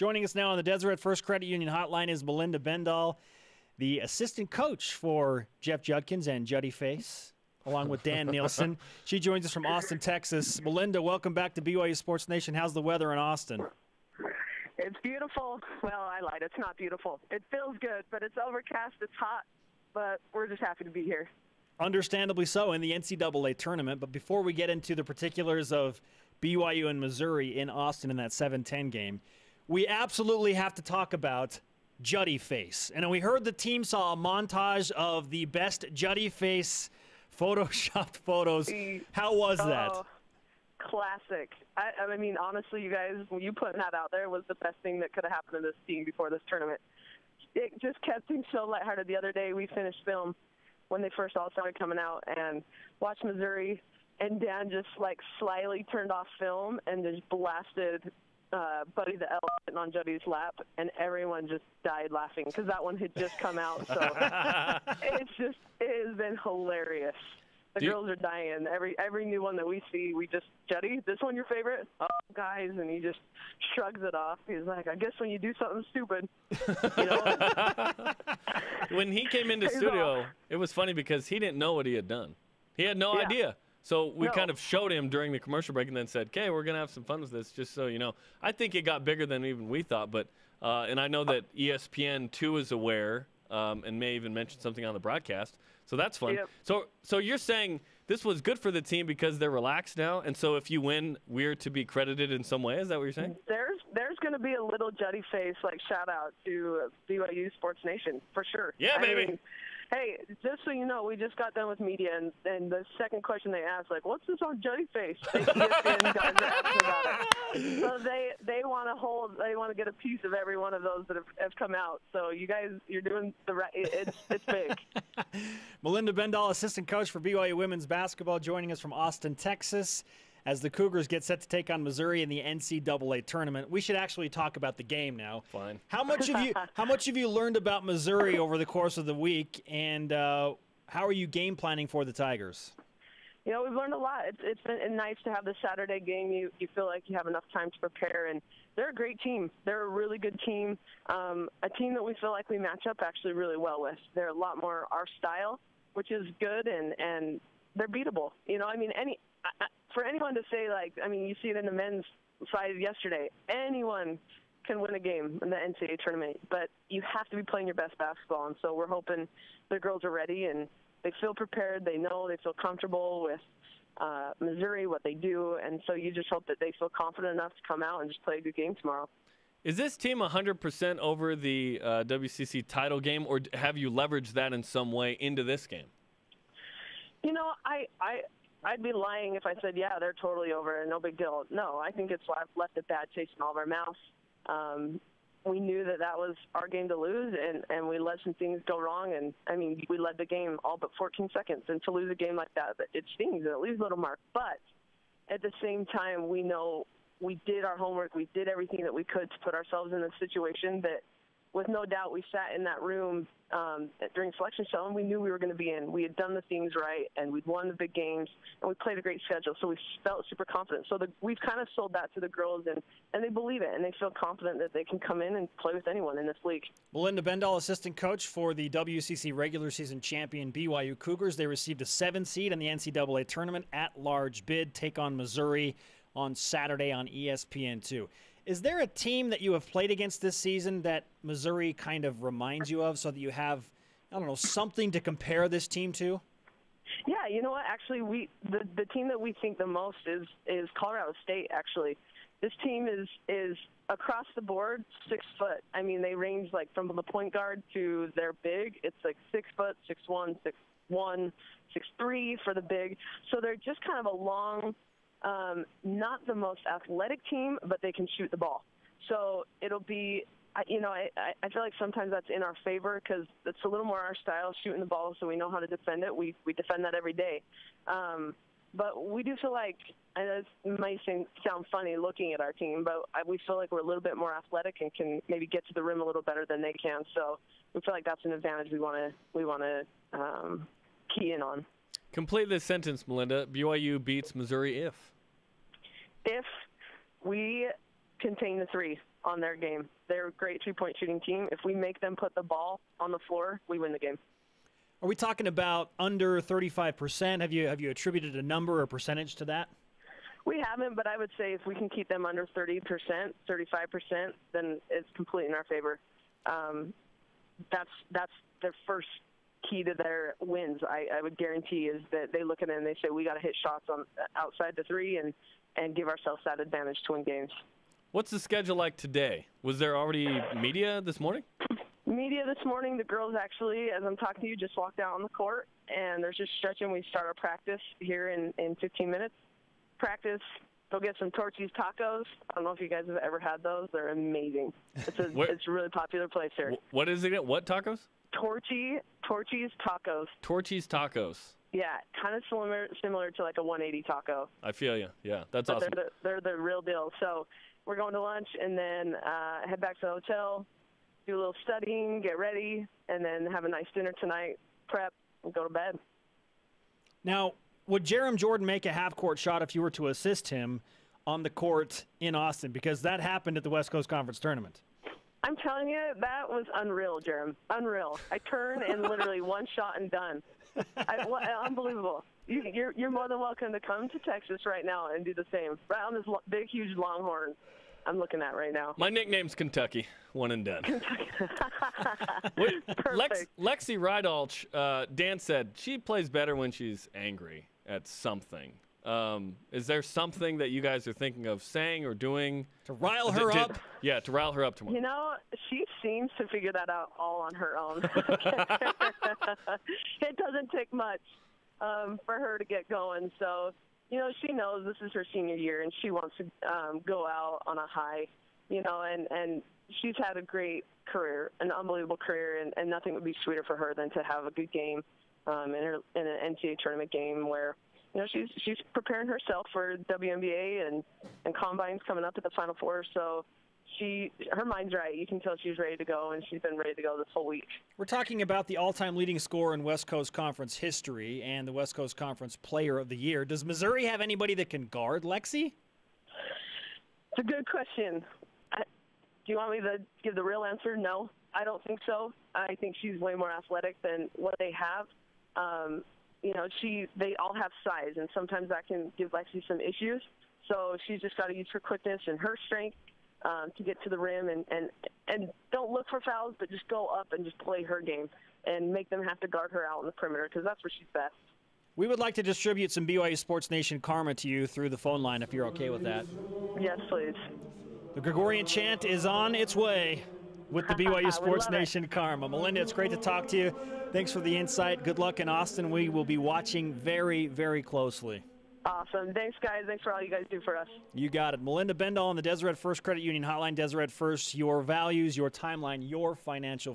Joining us now on the Deseret First Credit Union Hotline is Melinda Bendall, the assistant coach for Jeff Judkins and Juddy Face, along with Dan Nielsen. She joins us from Austin, Texas. Melinda, welcome back to BYU Sports Nation. How's the weather in Austin? It's beautiful. Well, I lied. It's not beautiful. It feels good, but it's overcast. It's hot, but we're just happy to be here. Understandably so, in the NCAA Tournament. But before we get into the particulars of BYU and Missouri in Austin in that 7-10 game, we absolutely have to talk about Juddy Face. And we heard the team saw a montage of the best Juddy Face photoshopped photos. How was that? Classic. I mean, honestly, you guys, you putting that out there was the best thing that could have happened to this team before this tournament. It just kept things so lighthearted. The other day we finished film when they first all started coming out and watched Missouri, and Dan just like slyly turned off film and just blasted Buddy the Elf sitting on Juddy's lap, and everyone just died laughing because that one had just come out. So it has been hilarious. The girls are dying. Every new one that we see, we just, Juddy, this one your favorite? Oh, guys, and he just shrugs it off. He's like, I guess when you do something stupid, you know. When he came into studio, it was funny because he didn't know what he had done. He had no idea. So we kind of showed him during the commercial break and then said, okay, we're going to have some fun with this, just so you know. I think it got bigger than even we thought, but and I know that ESPN2 is aware and may even mention something on the broadcast. So that's fun. Yep. So you're saying this was good for the team because they're relaxed now, and so if you win, we're to be credited in some way? Is that what you're saying? There's going to be a little Juddy Face like shout out to BYU Sports Nation for sure. Yeah, baby. I mean, hey, just so you know, we just got done with media, and the second question they asked, like, what's this on Juddy Face? ESPN guys are asking about it. So they want to get a piece of every one of those that have come out. So you guys, you're doing the right. It's big. Melinda Bendall, assistant coach for BYU women's basketball, joining us from Austin, Texas, as the Cougars get set to take on Missouri in the NCAA Tournament. We should actually talk about the game now. Fine. How much have you learned about Missouri over the course of the week, and how are you game planning for the Tigers? You know, we've learned a lot. It's been nice to have the Saturday game. You feel like you have enough time to prepare, and they're a great team. They're a really good team, a team that we feel like we match up actually really well with. They're a lot more our style, which is good, and they're beatable. You know, I mean, for anyone to say, like, I mean, you see it in the men's side yesterday. Anyone can win a game in the NCAA tournament, but you have to be playing your best basketball. And so we're hoping the girls are ready and they feel prepared. They know, they feel comfortable with Missouri, what they do. And so you just hope that they feel confident enough to come out and just play a good game tomorrow. Is this team 100% over the WCC title game, or have you leveraged that in some way into this game? You know, I'd be lying if I said, yeah, they're totally over and no big deal. No, I think it's left a bad taste in all of our mouths. We knew that was our game to lose, and we let some things go wrong. And, I mean, we led the game all but 14 seconds. And to lose a game like that, it stings. It leaves a little mark. But at the same time, we know we did our homework. We did everything that we could to put ourselves in a situation that, with no doubt, we sat in that room during selection show, and we knew we were going to be in. We had done the things right, and we'd won the big games, and we played a great schedule, so we felt super confident. So we've kind of sold that to the girls, and they believe it, and they feel confident that they can come in and play with anyone in this league. Melinda Bendall, assistant coach for the WCC regular season champion BYU Cougars. They received a 7 seed in the NCAA tournament at large bid, take on Missouri on Saturday on ESPN2. Is there a team that you have played against this season that Missouri kind of reminds you of, so that you have, I don't know, something to compare this team to? Yeah, you know what? Actually, the team that we think the most is Colorado State, actually. This team is across the board 6 foot. I mean, they range like from the point guard to their big. It's like 6 foot, 6'1", 6'1", 6'3" for the big. So they're just kind of a long, not the most athletic team, but they can shoot the ball. So it'll be, you know, I feel like sometimes that's in our favor because it's a little more our style, shooting the ball, so we know how to defend it. We defend that every day. But we do feel like, and it might sound funny looking at our team, but we feel like we're a little bit more athletic and can maybe get to the rim a little better than they can. So we feel like that's an advantage we want to key in on. Complete this sentence, Melinda. BYU beats Missouri if? If we contain the 3. on their game. They're a great three-point shooting team. If we make them put the ball on the floor, we win the game. Are we talking about under 35%? Have you attributed a number or percentage to that? We haven't, but I would say if we can keep them under 30%, 35%, then it's completely in our favor. That's their first key to their wins. I would guarantee is that they look at it and they say we got to hit shots on outside the three and give ourselves that advantage to win games. What's the schedule like today? Was there already media this morning? Media this morning, the girls actually, as I'm talking to you, just walked out on the court, and they're just stretching. We start our practice here in 15 minutes. Practice, go get some Torchy's tacos. I don't know if you guys have ever had those. They're amazing. It's a really popular place here. What is it? What tacos? Torchy's tacos. Torchy's tacos. Yeah, kind of similar to like a 180 taco. I feel you. Yeah, that's awesome. They're the real deal. So we're going to lunch and then head back to the hotel, do a little studying, get ready, and then have a nice dinner tonight, prep, and go to bed. Now, would Jerem Jordan make a half-court shot if you were to assist him on the court in Austin? Because that happened at the West Coast Conference Tournament. I'm telling you, that was unreal, Jerem. Unreal. I turned and literally one shot and done. Unbelievable. You're more than welcome to come to Texas right now and do the same. Right on this big, huge Longhorn I'm looking at right now. My nickname's Kentucky. One and done. Kentucky. Lexi Rydalch, Dan said she plays better when she's angry at something. Is there something that you guys are thinking of saying or doing to rile her up? Yeah, to rile her up tomorrow. You know, she seems to figure that out all on her own. It doesn't take much for her to get going. So, you know, she knows this is her senior year, and she wants to go out on a high, you know, and she's had a great career, an unbelievable career, and nothing would be sweeter for her than to have a good game in an NCAA tournament game where, you know, she's preparing herself for WNBA and Combine's coming up at the Final Four. So her mind's right. You can tell she's ready to go, and she's been ready to go this whole week. We're talking about the all-time leading scorer in West Coast Conference history and the West Coast Conference Player of the Year. Does Missouri have anybody that can guard Lexi? It's a good question. Do you want me to give the real answer? No, I don't think so. I think she's way more athletic than what they have. You know, they all have size, and sometimes that can give Lexi some issues. So she's just got to use her quickness and her strength to get to the rim, and don't look for fouls, but just go up and just play her game and make them have to guard her out on the perimeter because that's where she's best. We would like to distribute some BYU Sports Nation karma to you through the phone line if you're okay with that. Yes, please. The Gregorian chant is on its way with the BYU Sports Nation karma. Melinda, it's great to talk to you. Thanks for the insight. Good luck in Austin. We will be watching very, very closely. Awesome. Thanks, guys. Thanks for all you guys do for us. You got it. Melinda Bendall on the Deseret First Credit Union Hotline. Deseret First, your values, your timeline, your financial